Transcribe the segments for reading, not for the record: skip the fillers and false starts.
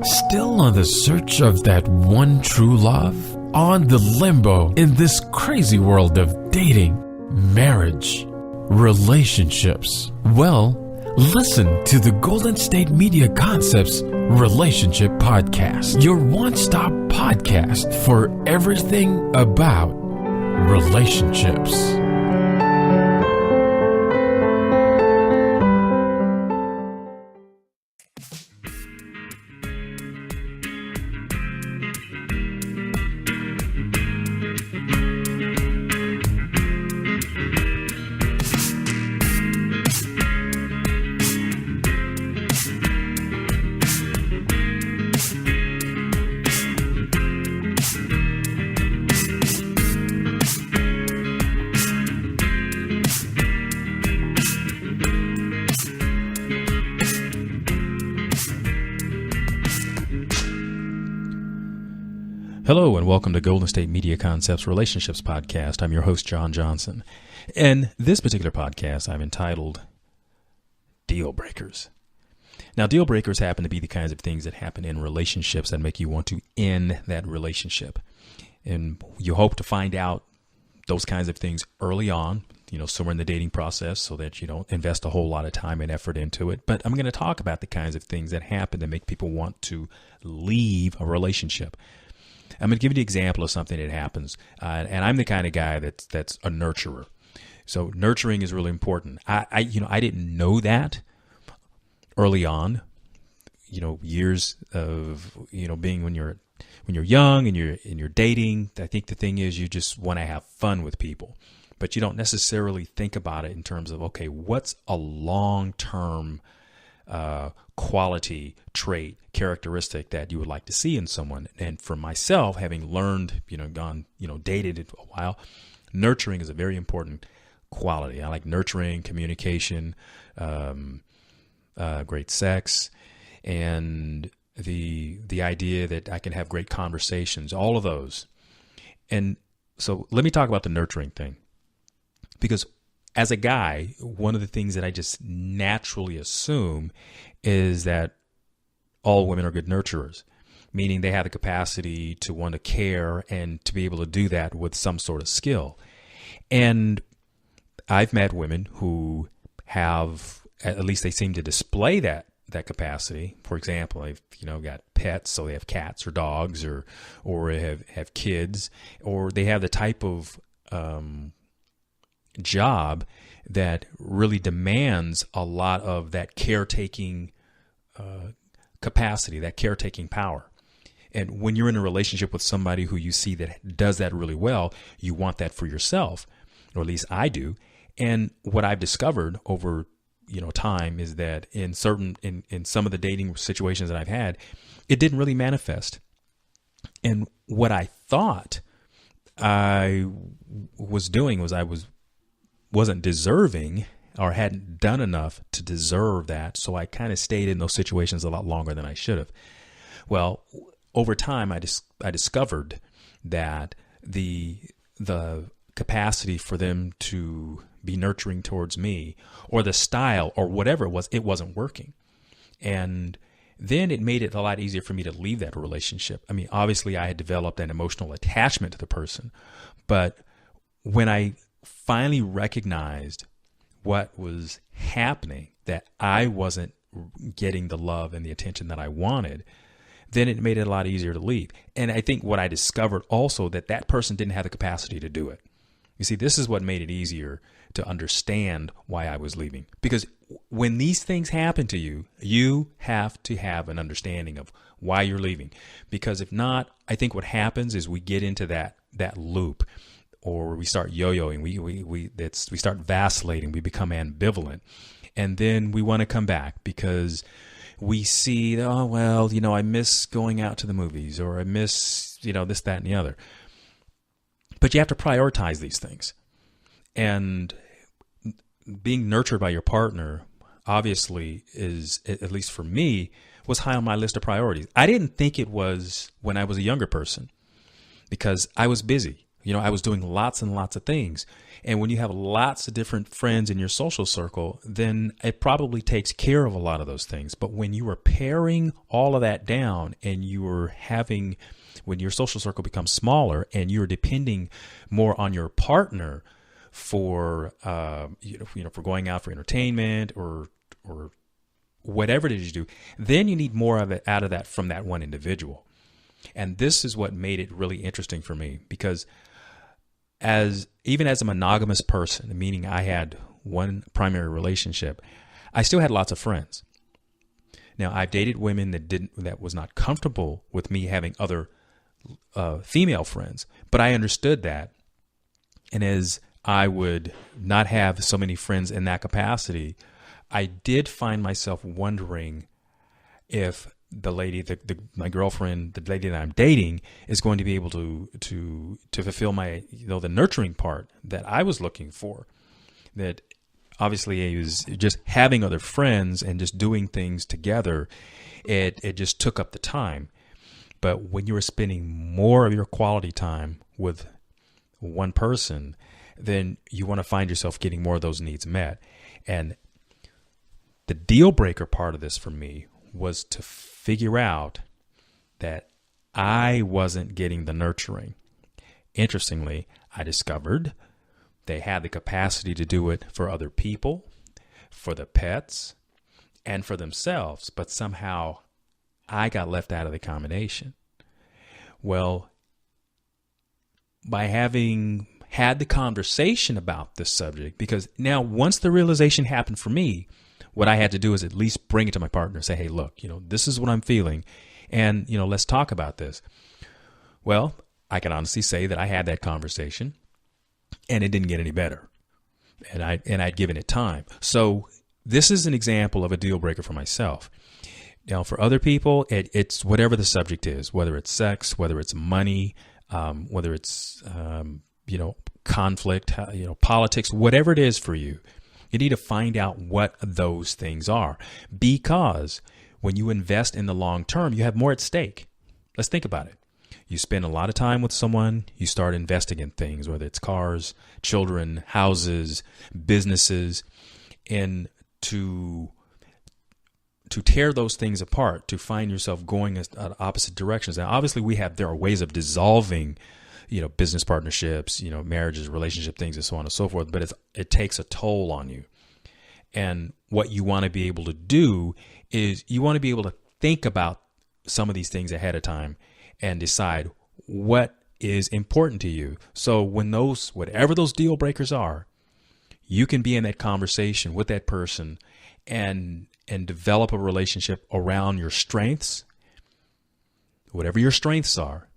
Still on the search of that one true love? On the limbo in this crazy world of dating, marriage, relationships? Well, listen to the Golden State Media Concepts Relationship Podcast, your one-stop podcast for everything about relationships. Hello and welcome to Golden State Media Concepts Relationships Podcast. I'm your host, John Johnson. And this particular podcast I've entitled Deal Breakers. Now, deal breakers happen to be the kinds of things that happen in relationships that make you want to end that relationship. And you hope to find out those kinds of things early on, somewhere in the dating process, so that you don't invest a whole lot of time and effort into it. But I'm going to talk about the kinds of things that happen to make people want to leave a relationship. I'm going to give you the example of something that happens, and I'm the kind of guy that's a nurturer. So nurturing is really important. I didn't know that early on. Years of being when you're young and you're dating. I think the thing is you just want to have fun with people, but you don't necessarily think about it in terms of, okay, what's a long-term quality, trait, characteristic that you would like to see in someone. And for myself, having learned, dated a while, nurturing is a very important quality. I like nurturing, communication, great sex, and the idea that I can have great conversations, all of those. And so let me talk about the nurturing thing, because as a guy, one of the things that I just naturally assume is that all women are good nurturers, meaning they have the capacity to want to care and to be able to do that with some sort of skill. And I've met women who have, at least they seem to display that capacity. For example, they've got pets, so they have cats or dogs, or have kids, or they have the type of job that really demands a lot of that caretaking capacity, that caretaking power. And when you're in a relationship with somebody who you see that does that really well, you want that for yourself, or at least I do. And what I've discovered over time is that in some of the dating situations that I've had, it didn't really manifest. And what I thought I was doing was I wasn't deserving or hadn't done enough to deserve that. So I kind of stayed in those situations a lot longer than I should have. Well, over time, I discovered that the capacity for them to be nurturing towards me, or the style or whatever it wasn't working. And then it made it a lot easier for me to leave that relationship. I mean, obviously I had developed an emotional attachment to the person, but when I finally recognized what was happening, that I wasn't getting the love and the attention that I wanted, then it made it a lot easier to leave. And I think what I discovered also, that person didn't have the capacity to do it. You see, this is what made it easier to understand why I was leaving. Because when these things happen to you, you have to have an understanding of why you're leaving. Because if not, I think what happens is we get into that loop, or we start yo-yoing, we start vacillating, we become ambivalent. And then we want to come back because we see, I miss going out to the movies, or I miss, this, that, and the other. But you have to prioritize these things. And being nurtured by your partner, obviously, is, at least for me, was high on my list of priorities. I didn't think it was when I was a younger person, because I was busy. I was doing lots and lots of things. And when you have lots of different friends in your social circle, then it probably takes care of a lot of those things. But when you are paring all of that down and when your social circle becomes smaller and you're depending more on your partner for, for going out for entertainment or whatever it is you do, then you need more of it out of that from that one individual. And this is what made it really interesting for me, because even as a monogamous person, meaning I had one primary relationship, I still had lots of friends. Now, I've dated women that was not comfortable with me having other female friends, but I understood that. And as I would not have so many friends in that capacity, I did find myself wondering if the lady, my girlfriend, the lady that I'm dating, is going to be able to fulfill my, the nurturing part that I was looking for. That obviously it was just having other friends and just doing things together. It just took up the time. But when you are spending more of your quality time with one person, then you want to find yourself getting more of those needs met. And the deal breaker part of this for me was to figure out that I wasn't getting the nurturing. Interestingly, I discovered they had the capacity to do it for other people, for the pets, and for themselves, but somehow I got left out of the combination. Well, by having had the conversation about this subject, because now once the realization happened for me, what I had to do is at least bring it to my partner and say, hey, look, this is what I'm feeling. And, let's talk about this. Well, I can honestly say that I had that conversation and it didn't get any better. And I'd given it time. So this is an example of a deal breaker for myself. Now, for other people, it's whatever the subject is, whether it's sex, whether it's money, whether it's, conflict, politics, whatever it is for you. You need to find out what those things are, because when you invest in the long term, you have more at stake. Let's think about it. You spend a lot of time with someone, you start investing in things, whether it's cars, children, houses, businesses, and to tear those things apart, to find yourself going in opposite directions. Now, obviously there are ways of dissolving business partnerships, marriages, relationship things, and so on and so forth. But it takes a toll on you. And what you want to be able to do is you want to be able to think about some of these things ahead of time and decide what is important to you. So when whatever those deal breakers are, you can be in that conversation with that person and develop a relationship around your strengths, whatever your strengths are,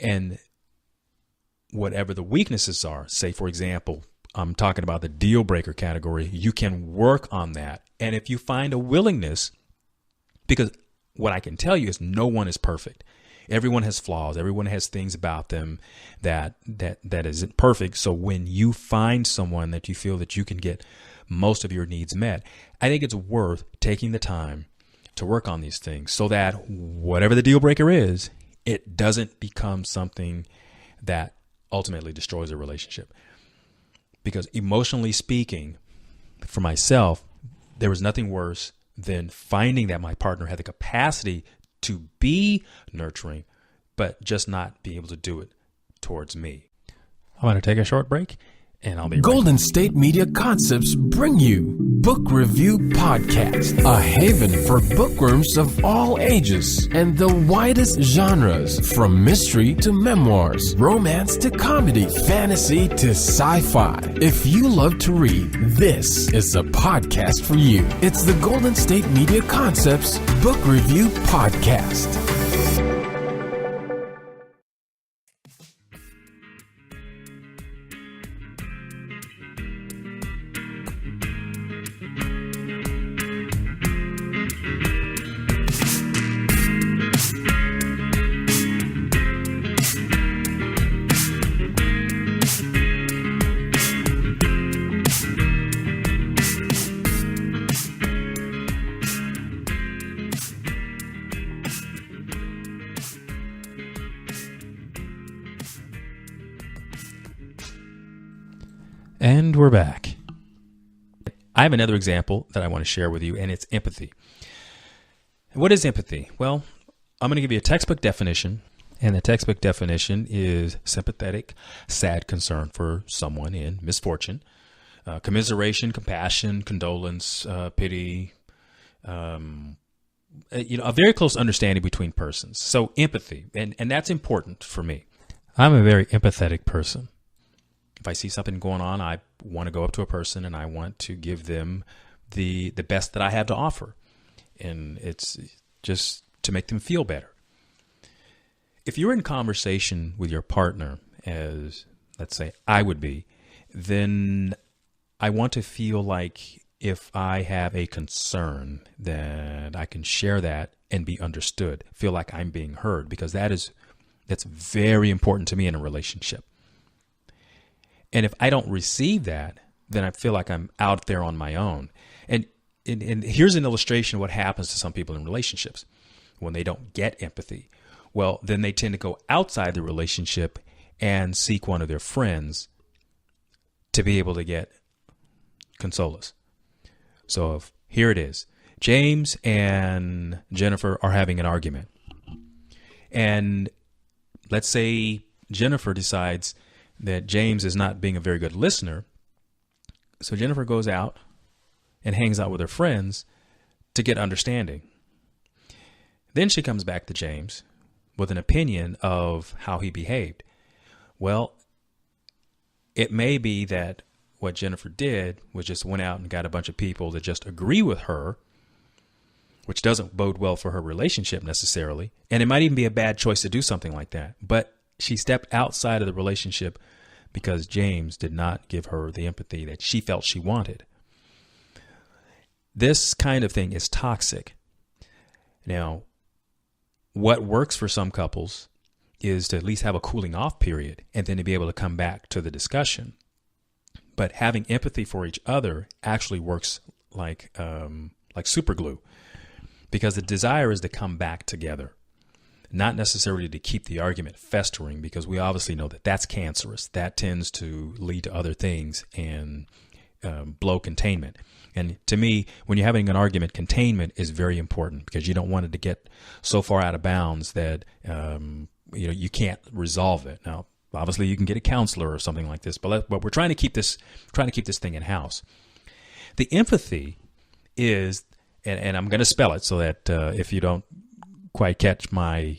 and whatever the weaknesses are. Say, for example, I'm talking about the deal breaker category. You can work on that. And if you find a willingness, because what I can tell you is no one is perfect. Everyone has flaws. Everyone has things about them that isn't perfect. So when you find someone that you feel that you can get most of your needs met, I think it's worth taking the time to work on these things so that whatever the deal breaker is, it doesn't become something that ultimately destroys a relationship. Because emotionally speaking, for myself, there was nothing worse than finding that my partner had the capacity to be nurturing, but just not be able to do it towards me. I'm going to take a short break, and I'll be right back. Golden State Media Concepts bring you Book Review Podcast, a haven for bookworms of all ages and the widest genres, from mystery to memoirs, romance to comedy, fantasy to sci-fi. If you love to read, this is the podcast for you. It's the Golden State Media Concepts Book Review Podcast. And we're back. I have another example that I want to share with you, and it's empathy. What is empathy? Well, I'm going to give you a textbook definition, and the textbook definition is sympathetic, sad concern for someone in misfortune, commiseration, compassion, condolence, pity, a very close understanding between persons. So empathy, and that's important for me. I'm a very empathetic person. If I see something going on, I want to go up to a person and I want to give them the best that I have to offer. And it's just to make them feel better. If you're in conversation with your partner, as let's say I would be, then I want to feel like if I have a concern that I can share that and be understood, feel like I'm being heard, because that's very important to me in a relationship. And if I don't receive that, then I feel like I'm out there on my own. And here's an illustration of what happens to some people in relationships when they don't get empathy. Well, then they tend to go outside the relationship and seek one of their friends to be able to get consolers. So here it is. James and Jennifer are having an argument. And let's say Jennifer decides that James is not being a very good listener. So Jennifer goes out and hangs out with her friends to get understanding. Then she comes back to James with an opinion of how he behaved. Well, it may be that what Jennifer did was just went out and got a bunch of people that just agree with her, which doesn't bode well for her relationship necessarily. And it might even be a bad choice to do something like that. But she stepped outside of the relationship because James did not give her the empathy that she felt she wanted. This kind of thing is toxic. Now, what works for some couples is to at least have a cooling off period and then to be able to come back to the discussion. But having empathy for each other actually works like super glue, because the desire is to come back together, not necessarily to keep the argument festering, because we obviously know that that's cancerous. That tends to lead to other things and blow containment. And to me, when you're having an argument, containment is very important, because you don't want it to get so far out of bounds that you can't resolve it. Now, obviously, you can get a counselor or something like this, but we're trying to keep this thing in house. The empathy is, and I'm going to spell it so that if you don't quite catch my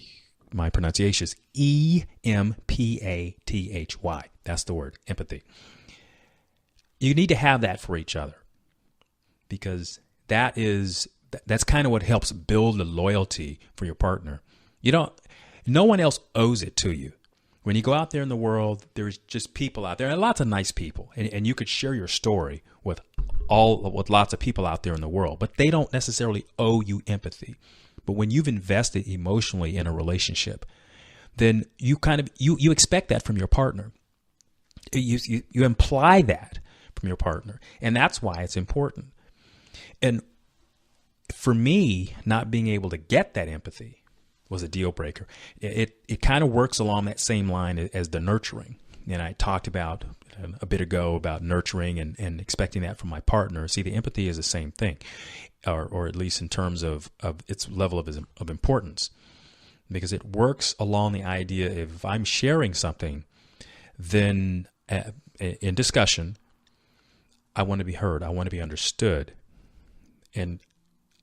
pronunciations, EMPATHY. That's the word, empathy. You need to have that for each other, because that's kind of what helps build the loyalty for your partner. No one else owes it to you. When you go out there in the world, there's just people out there, and lots of nice people, and you could share your story with lots of people out there in the world, but they don't necessarily owe you empathy. But when you've invested emotionally in a relationship, then you expect that from your partner. You imply that from your partner, and that's why it's important. And for me, not being able to get that empathy was a deal breaker. It kind of works along that same line as the nurturing. And I talked about a bit ago about nurturing and expecting that from my partner. See, the empathy is the same thing, or at least in terms of its level of importance, because it works along the idea if I'm sharing something, then in discussion, I want to be heard. I want to be understood. And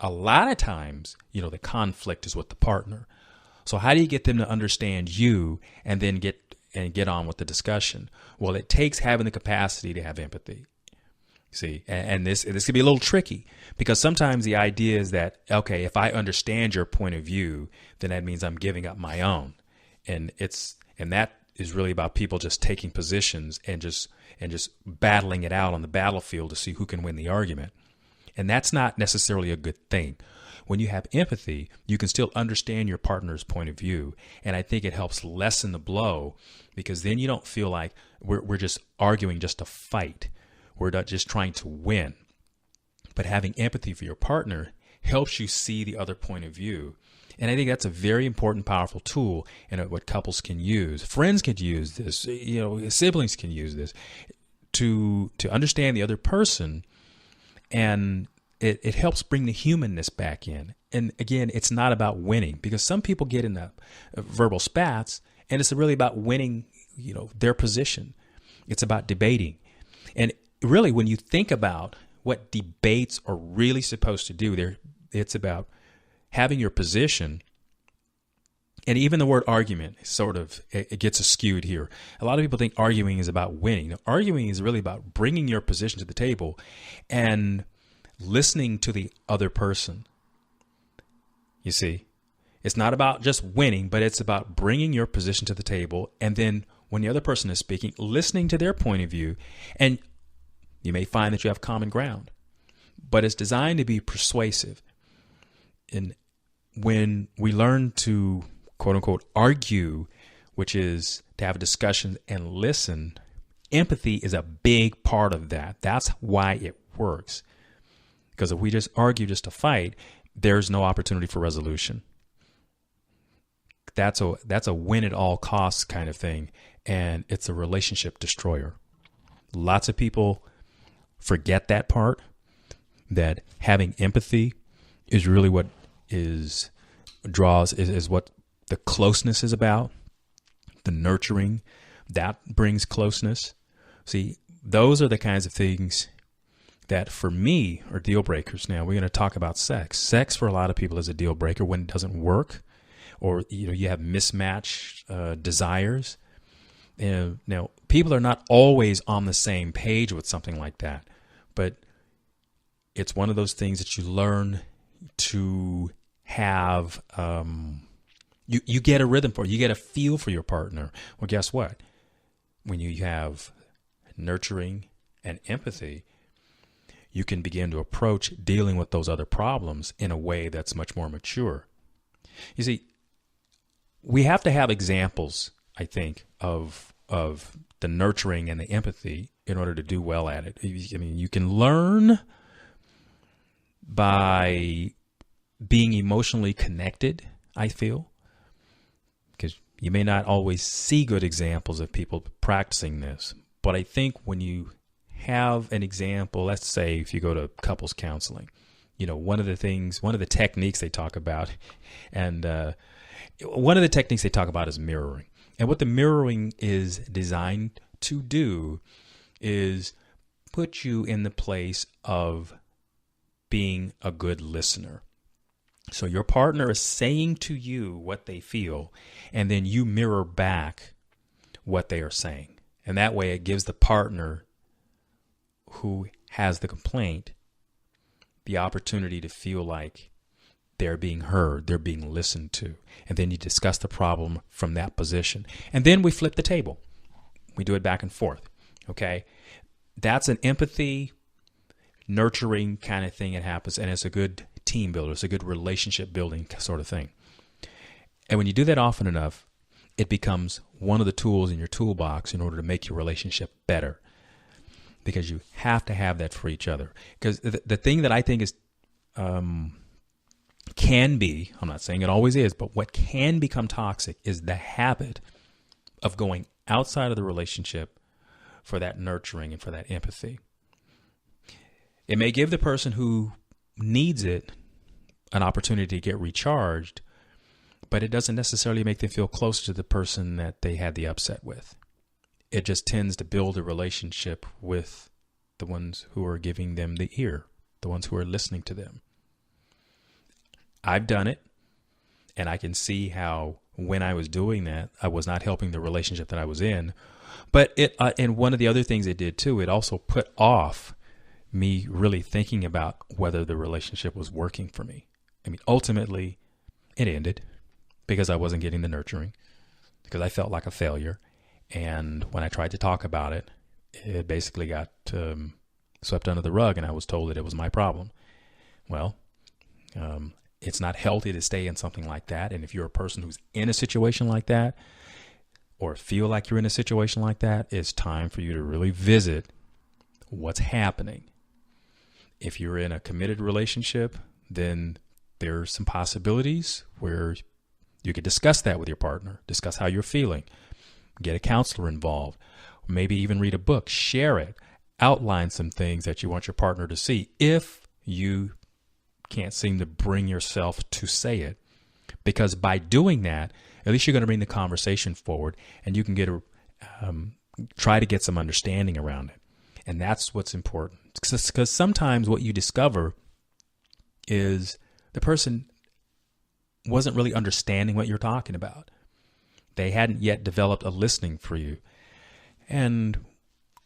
a lot of times, the conflict is with the partner. So how do you get them to understand you and then get on with the discussion? Well, it takes having the capacity to have empathy. See, and this can be a little tricky, because sometimes the idea is that, okay, if I understand your point of view, then that means I'm giving up my own. And that is really about people just taking positions and just battling it out on the battlefield to see who can win the argument. And that's not necessarily a good thing. When you have empathy, you can still understand your partner's point of view. And I think it helps lessen the blow, because then you don't feel like we're just arguing just to fight. We're not just trying to win. But having empathy for your partner helps you see the other point of view. And I think that's a very important, powerful tool, and what couples can use. Friends can use this, siblings can use this to understand the other person, and it helps bring the humanness back in. And again, it's not about winning, because some people get in the verbal spats, and it's really about winning, their position. It's about debating. And really, when you think about what debates are really supposed to do, it's about having your position. And even the word argument it gets skewed here. A lot of people think arguing is about winning. Arguing is really about bringing your position to the table and listening to the other person. You see, it's not about just winning, but it's about bringing your position to the table. And then when the other person is speaking, listening to their point of view. And you may find that you have common ground, but it's designed to be persuasive. And when we learn to, quote unquote, argue, which is to have a discussion and listen, empathy is a big part of that. That's why it works. Because if we just argue just to fight, there's no opportunity for resolution. That's a win at all costs kind of thing. And it's a relationship destroyer. Lots of people forget that part, that having empathy is really what is what the closeness is about, the nurturing, that brings closeness. See, those are the kinds of things that for me are deal breakers. Now we're going to talk about sex. Sex for a lot of people is a deal breaker when it doesn't work, or you have mismatched desires. And now people are not always on the same page with something like that, but it's one of those things that you learn to have. You get a rhythm for it. You get a feel for your partner. Well, guess what? When you have nurturing and empathy, you can begin to approach dealing with those other problems in a way that's much more mature. You see, we have to have examples, I think, of the nurturing and the empathy in order to do well at it. I mean, you can learn by being emotionally connected, I feel, because you may not always see good examples of people practicing this. But I think when you have an example, let's say if you go to couples counseling, one of the techniques they talk about, and one of the techniques they talk about is mirroring. And what the mirroring is designed to do is put you in the place of being a good listener. So your partner is saying to you what they feel, and then you mirror back what they are saying. And that way it gives the partner who has the complaint the opportunity to feel like they're being heard, they're being listened to. And then you discuss the problem from that position. And then we flip the table. We do it back and forth. Okay? That's an empathy, nurturing kind of thing that happens. And it's a good team builder. It's a good relationship building sort of thing. And when you do that often enough, it becomes one of the tools in your toolbox in order to make your relationship better. Because you have to have that for each other. Because the thing that I think is can be, I'm not saying it always is, but what can become toxic is the habit of going outside of the relationship for that nurturing and for that empathy. It may give the person who needs it an opportunity to get recharged, but it doesn't necessarily make them feel closer to the person that they had the upset with. It just tends to build a relationship with the ones who are giving them the ear, the ones who are listening to them. I've done it, and I can see how when I was doing that, I was not helping the relationship that I was in. But and one of the other things it did too, it also put off me really thinking about whether the relationship was working for me. I mean, ultimately, it ended because I wasn't getting the nurturing, because I felt like a failure. And when I tried to talk about it, it basically got swept under the rug, and I was told that it was my problem. Well, it's not healthy to stay in something like that. And if you're a person who's in a situation like that, or feel like you're in a situation like that, it's time for you to really visit what's happening. If you're in a committed relationship, then there's some possibilities where you could discuss that with your partner, discuss how you're feeling, get a counselor involved, maybe even read a book, share it, outline some things that you want your partner to see if you can't seem to bring yourself to say it. Because by doing that, at least you're going to bring the conversation forward, and you can try to get some understanding around it. And that's what's important. Because sometimes what you discover is the person wasn't really understanding what you're talking about. They hadn't yet developed a listening for you. And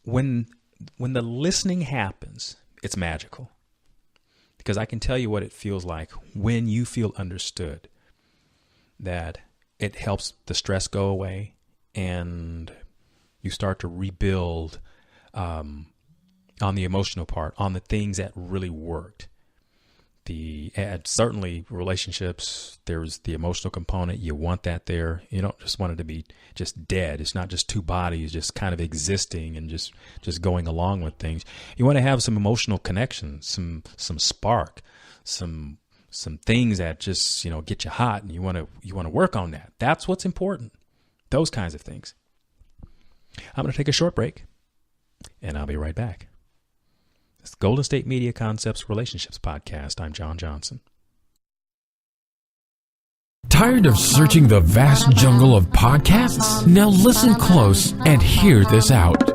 when the listening happens, it's magical. Because I can tell you what it feels like when you feel understood, that it helps the stress go away and you start to rebuild on the emotional part, on the things that really worked. Certainly relationships, there's the emotional component. You want that there. You don't just want it to be just dead. It's not just two bodies just kind of existing and just going along with things. You want to have some emotional connection, some spark, some things that just, get you hot, and you want to work on that. That's what's important. Those kinds of things. I'm going to take a short break, and I'll be right back. It's the Golden State Media Concepts Relationships Podcast. I'm John Johnson. Tired of searching the vast jungle of podcasts? Now listen close and hear this out.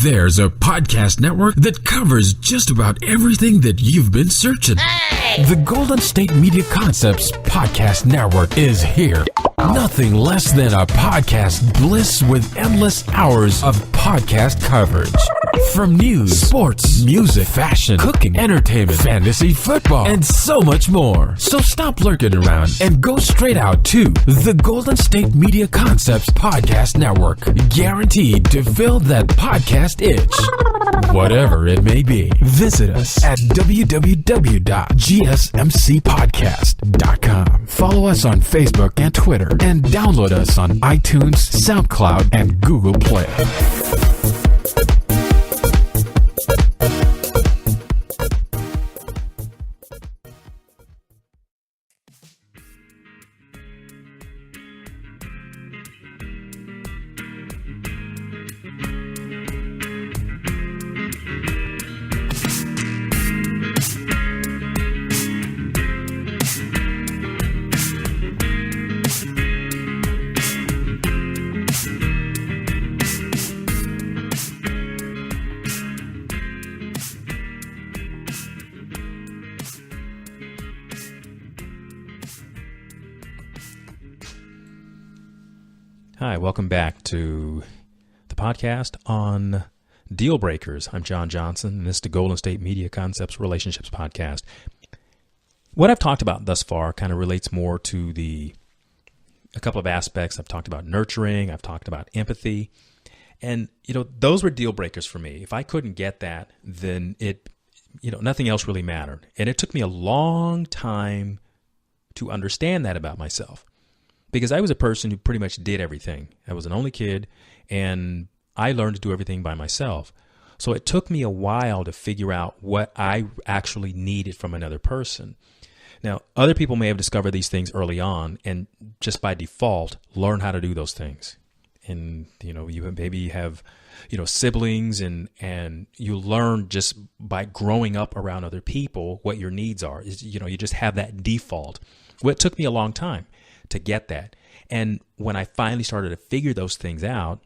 There's a podcast network that covers just about everything that you've been searching. Hey! The Golden State Media Concepts Podcast Network is here. Nothing less than a podcast bliss with endless hours of podcast coverage. From news, sports, music, fashion, cooking, entertainment, fantasy, football, and so much more. So stop lurking around and go straight out to the Golden State Media Concepts Podcast Network. Guaranteed to fill that podcast itch. Whatever it may be. Visit us at www.gsmcpodcast.com. Follow us on Facebook and Twitter, and download us on iTunes, SoundCloud, and Google Play. Hi, welcome back to the podcast on deal breakers. I'm John Johnson, and this is the Golden State Media Concepts Relationships Podcast. What I've talked about thus far kind of relates more to a couple of aspects. I've talked about nurturing, I've talked about empathy, and those were deal breakers for me. If I couldn't get that, then nothing else really mattered. And it took me a long time to understand that about myself. Because I was a person who pretty much did everything. I was an only kid, and I learned to do everything by myself. So it took me a while to figure out what I actually needed from another person. Now, other people may have discovered these things early on and just by default learn how to do those things. And, you maybe have, siblings and you learn just by growing up around other people what your needs are. You just have that default. Well, it took me a long time to get that. And when I finally started to figure those things out,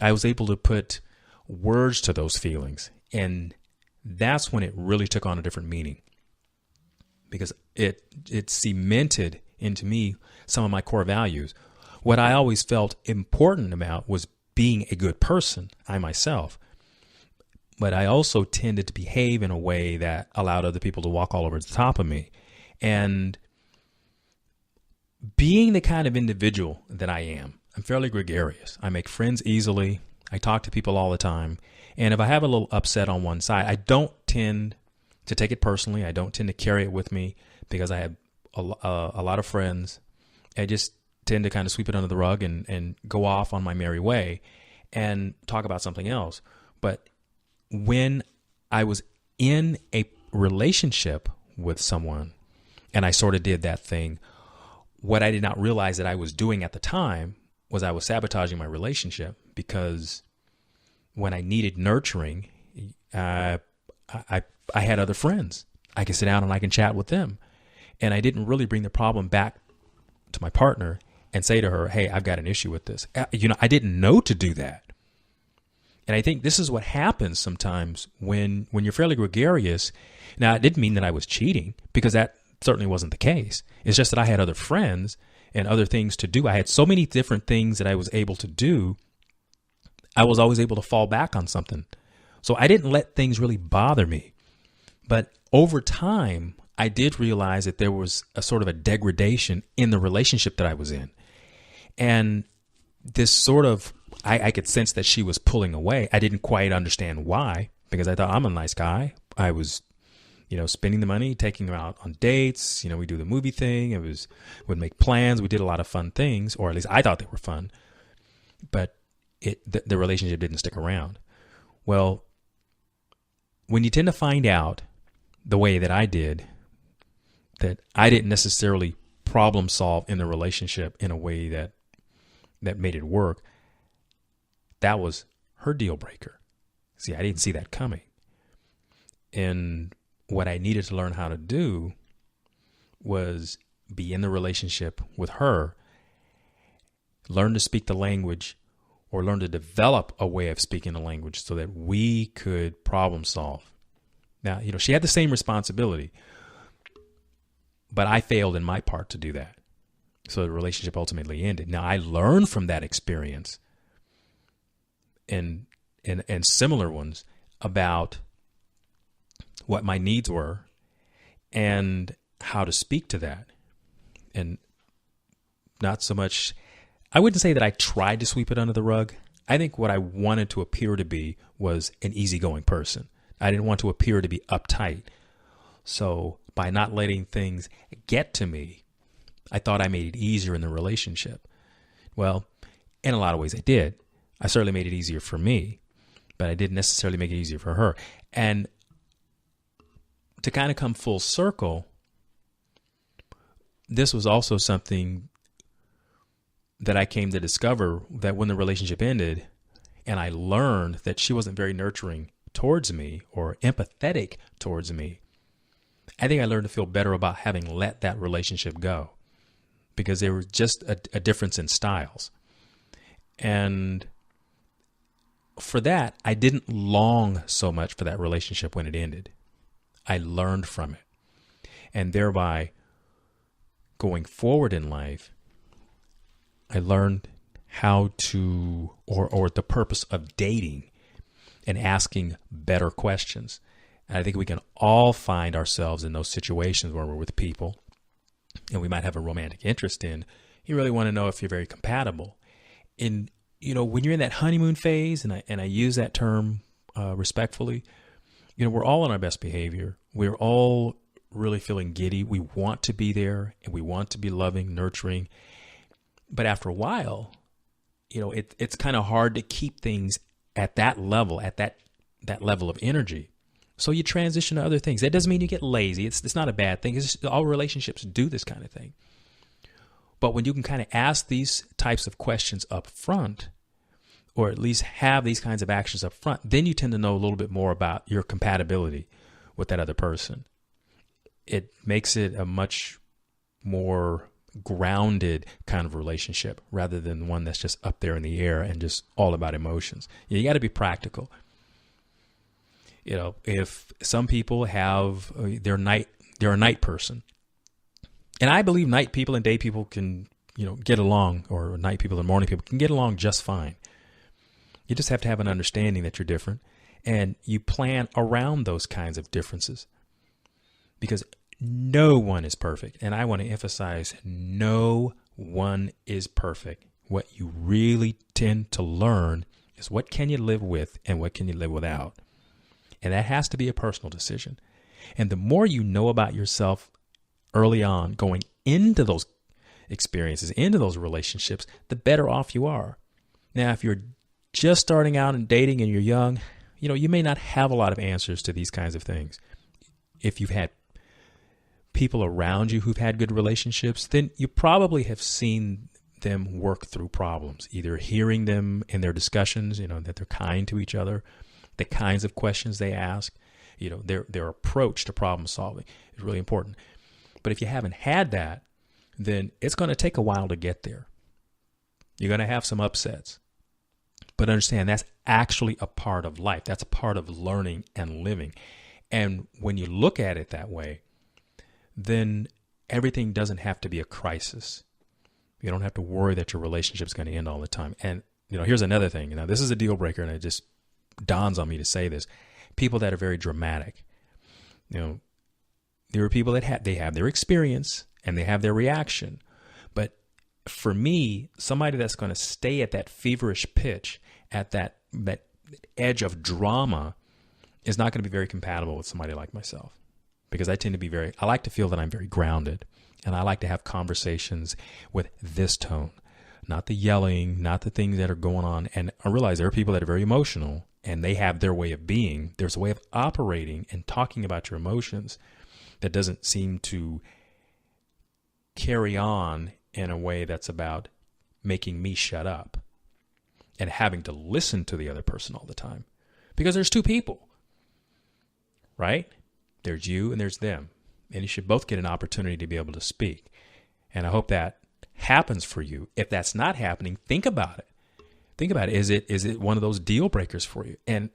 I was able to put words to those feelings. And that's when it really took on a different meaning, because it cemented into me some of my core values. What I always felt important about was being a good person, I myself. But I also tended to behave in a way that allowed other people to walk all over the top of me. And being the kind of individual that I am, I'm fairly gregarious. I make friends easily. I talk to people all the time. And if I have a little upset on one side, I don't tend to take it personally. I don't tend to carry it with me because I have a lot of friends. I just tend to kind of sweep it under the rug and go off on my merry way and talk about something else. But when I was in a relationship with someone and I sort of did that thing, what I did not realize that I was doing at the time was I was sabotaging my relationship, because when I needed nurturing, I had other friends. I can sit down and I can chat with them. And I didn't really bring the problem back to my partner and say to her, hey, I've got an issue with this. I didn't know to do that. And I think this is what happens sometimes when you're fairly gregarious. Now, it didn't mean that I was cheating, because that certainly wasn't the case. It's just that I had other friends and other things to do. I had so many different things that I was able to do. I was always able to fall back on something. So I didn't let things really bother me. But over time, I did realize that there was a sort of a degradation in the relationship that I was in. And this sort of, I could sense that she was pulling away. I didn't quite understand why, because I thought, I'm a nice guy. I was, spending the money, taking her out on dates. We do the movie thing. Would make plans. We did a lot of fun things, or at least I thought they were fun. But the relationship didn't stick around. Well, when you tend to find out the way that I did, that I didn't necessarily problem solve in the relationship in a way that made it work, that was her deal breaker. See, I didn't see that coming. And what I needed to learn how to do was be in the relationship with her, learn to speak the language, or learn to develop a way of speaking the language so that we could problem solve. Now, she had the same responsibility, but I failed in my part to do that. So the relationship ultimately ended. Now, I learned from that experience and similar ones about what my needs were and how to speak to that. And not so much, I wouldn't say that I tried to sweep it under the rug. I think what I wanted to appear to be was an easygoing person. I didn't want to appear to be uptight. So by not letting things get to me, I thought I made it easier in the relationship. Well, in a lot of ways I did. I certainly made it easier for me, but I didn't necessarily make it easier for her. And to kind of come full circle, this was also something that I came to discover, that when the relationship ended and I learned that she wasn't very nurturing towards me or empathetic towards me, I think I learned to feel better about having let that relationship go, because there was just a difference in styles. And for that, I didn't long so much for that relationship when it ended. I learned from it. And thereby, going forward in life, I learned how to, or the purpose of dating and asking better questions. And I think we can all find ourselves in those situations where we're with people and we might have a romantic interest in. You really want to know if you're very compatible. And, when you're in that honeymoon phase, and I use that term respectfully, we're all on our best behavior. We're all really feeling giddy. We want to be there and we want to be loving, nurturing. But after a while, it's kind of hard to keep things at that level, at that level of energy. So you transition to other things. That doesn't mean you get lazy. It's not a bad thing. It's just, all relationships do this kind of thing. But when you can kind of ask these types of questions up front, or at least have these kinds of actions up front, then you tend to know a little bit more about your compatibility with that other person. It makes it a much more grounded kind of relationship rather than one that's just up there in the air and just all about emotions. You got to be practical. If some people have they're a night person, and I believe night people and day people can, get along, or night people and morning people can get along just fine. You just have to have an understanding that you're different, and you plan around those kinds of differences, because no one is perfect. And I want to emphasize, no one is perfect. What you really tend to learn is what can you live with and what can you live without. And that has to be a personal decision. And the more you know about yourself early on, going into those experiences, into those relationships, the better off you are. Now, if you're just starting out and dating and you're young, you may not have a lot of answers to these kinds of things. If you've had people around you who've had good relationships, then you probably have seen them work through problems, either hearing them in their discussions, that they're kind to each other, the kinds of questions they ask, their approach to problem solving is really important. But if you haven't had that, then it's going to take a while to get there. You're going to have some upsets. But understand that's actually a part of life. That's a part of learning and living. And when you look at it that way, then everything doesn't have to be a crisis. You don't have to worry that your relationship is going to end all the time. And, here's another thing. This is a deal breaker, and it just dawns on me to say this. People that are very dramatic. There are people that have their experience and they have their reaction. But for me, somebody that's going to stay at that feverish pitch, at that edge of drama, is not going to be very compatible with somebody like myself. Because I tend to be I like to feel that I'm very grounded. And I like to have conversations with this tone, not the yelling, not the things that are going on. And I realize there are people that are very emotional and they have their way of being. There's a way of operating and talking about your emotions that doesn't seem to carry on in a way that's about making me shut up and having to listen to the other person all the time. Because there's two people, right? There's you and there's them. And you should both get an opportunity to be able to speak. And I hope that happens for you. If that's not happening, think about it. Think about it. Is it one of those deal breakers for you? And,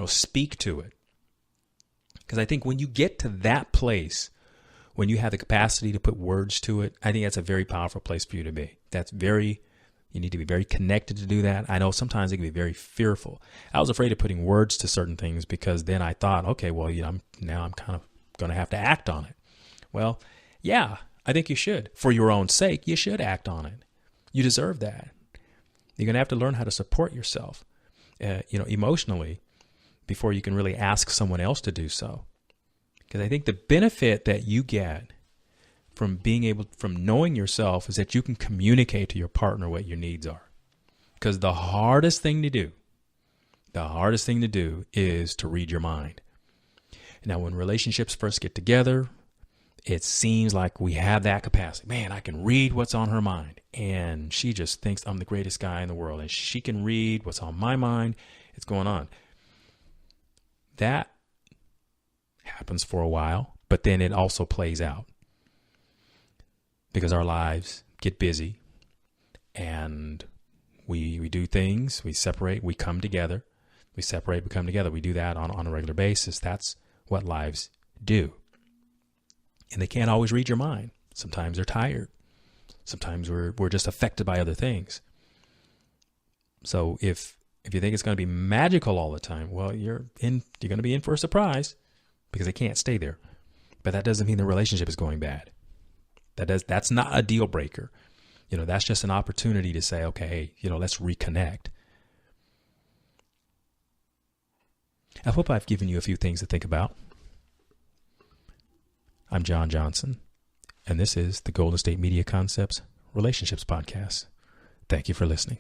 speak to it. Because I think when you get to that place, when you have the capacity to put words to it, I think that's a very powerful place for you to be. You need to be very connected to do that. I know sometimes it can be very fearful. I was afraid of putting words to certain things because then I thought, okay, well, I'm kind of going to have to act on it. Well, yeah, I think you should. For your own sake, you should act on it. You deserve that. You're going to have to learn how to support yourself, emotionally before you can really ask someone else to do so. Because I think the benefit that you get from knowing yourself is that you can communicate to your partner what your needs are. Because the hardest thing to do is to read your mind. Now, when relationships first get together, it seems like we have that capacity. Man, I can read what's on her mind. And she just thinks I'm the greatest guy in the world. And she can read what's on my mind. It's going on. That happens for a while, but then it also plays out. Because our lives get busy and we do things, we separate, we come together. We separate, we come together. We do that on a regular basis. That's what lives do. And they can't always read your mind. Sometimes they're tired. Sometimes we're just affected by other things. So if you think it's going to be magical all the time, well, you're going to be in for a surprise because they can't stay there. But that doesn't mean the relationship is going bad. That's not a deal breaker. That's just an opportunity to say, okay, hey, let's reconnect. I hope I've given you a few things to think about. I'm John Johnson, and this is the Golden State Media Concepts Relationships Podcast. Thank you for listening.